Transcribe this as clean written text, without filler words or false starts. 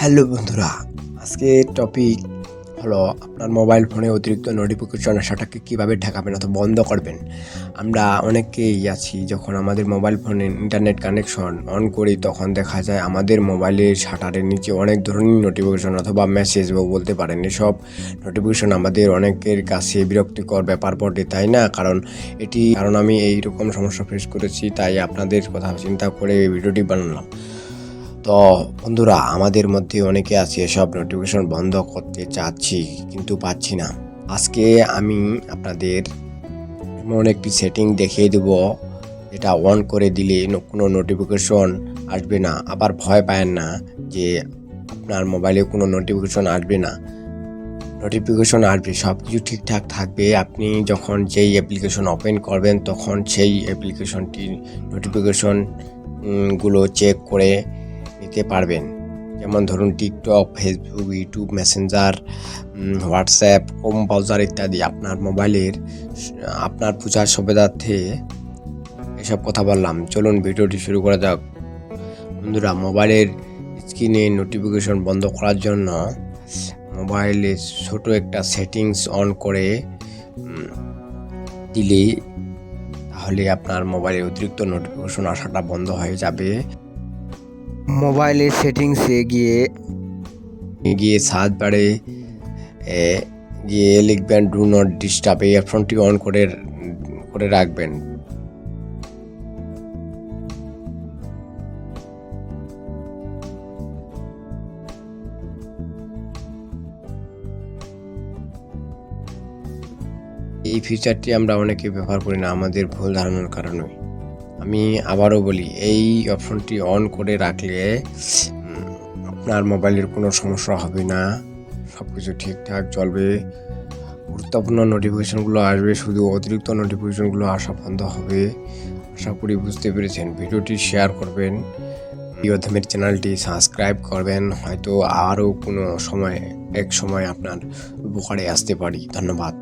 Hello বন্ধুরা, আজকে topic হলো আপনার মোবাইল ফোনে অতিরিক্ত নোটিফিকেশন আসাটাকে কীভাবে ঠেকাবেন অথবা বন্ধ করবেন। আমরা অনেকেই আছি যখন আমাদের মোবাইল ফোনে ইন্টারনেট কানেকশন অন করি তখন দেখা যায় আমাদের মোবাইলের শাটারের নিচে অনেক ধরনের নোটিফিকেশন অথবা মেসেজ বলতে পারেন, এসব নোটিফিকেশন আমাদের অনেকের কাছে বিরক্তিকর ব্যাপার বটে, তাই না? কারণ আমি এইরকম সমস্যা ফেস করেছি, তাই আপনাদের কথা চিন্তা করে এই ভিডিওটি বানালাম। তো বন্ধুরা, আমাদের মধ্যে অনেকে আছে এসব নোটিফিকেশন বন্ধ করতে চাচ্ছি কিন্তু পাচ্ছি না। আজকে আমি আপনাদের এমন একটি সেটিং দেখিয়ে দেব যেটা অন করে দিলে কোনো নোটিফিকেশন আসবে না। আবার ভয় পায়েন না যে আপনার মোবাইলে কোনো নোটিফিকেশন আসবে না। নোটিফিকেশন আসবে, সব কিছু ঠিকঠাক থাকবে। আপনি যখন যেই অ্যাপ্লিকেশন ওপেন করবেন তখন সেই অ্যাপ্লিকেশনটির নোটিফিকেশন গুলো চেক করে নিতে পারবেন। যেমন ধরুন TikTok, Facebook, YouTube, Messenger, WhatsApp, Chrome browser ইত্যাদি। আপনার বোঝার সুবিধার্থে এসব কথা বললাম। চলুন ভিডিওটি শুরু করা যাক। বন্ধুরা, মোবাইলের স্ক্রিনে নোটিফিকেশন বন্ধ করার জন্য মোবাইলে ছোট একটা সেটিংস অন করে দিলে তাহলে আপনার মোবাইলে অতিরিক্ত নোটিফিকেশন আসাটা বন্ধ হয়ে যাবে। মোবাইলের সেটিংসে গিয়ে সার্চ বারে গিয়ে লিখবেন ডু নট ডিস্টার্ব, এই অপশনটি অন করে রাখবেন। এই ফিচারটি আমরা অনেকে ব্যবহার করি না আমাদের ভুল ধারণার কারণে। আমি আবারও বলি, এই অপশনটি অন করে রাখলে আপনার মোবাইলের কোনো সমস্যা হবে না, সব কিছু ঠিকঠাক চলবে। গুরুত্বপূর্ণ নোটিফিকেশনগুলো আসবে, শুধু অতিরিক্ত নোটিফিকেশনগুলো আসা বন্ধ হবে। আশা করি বুঝতে পেরেছেন। ভিডিওটি শেয়ার করবেন, প্রিয়ধমের চ্যানেলটি সাবস্ক্রাইব করবেন। হয়তো আরও কোনো সময় আপনার উপকারে আসতে পারি। ধন্যবাদ।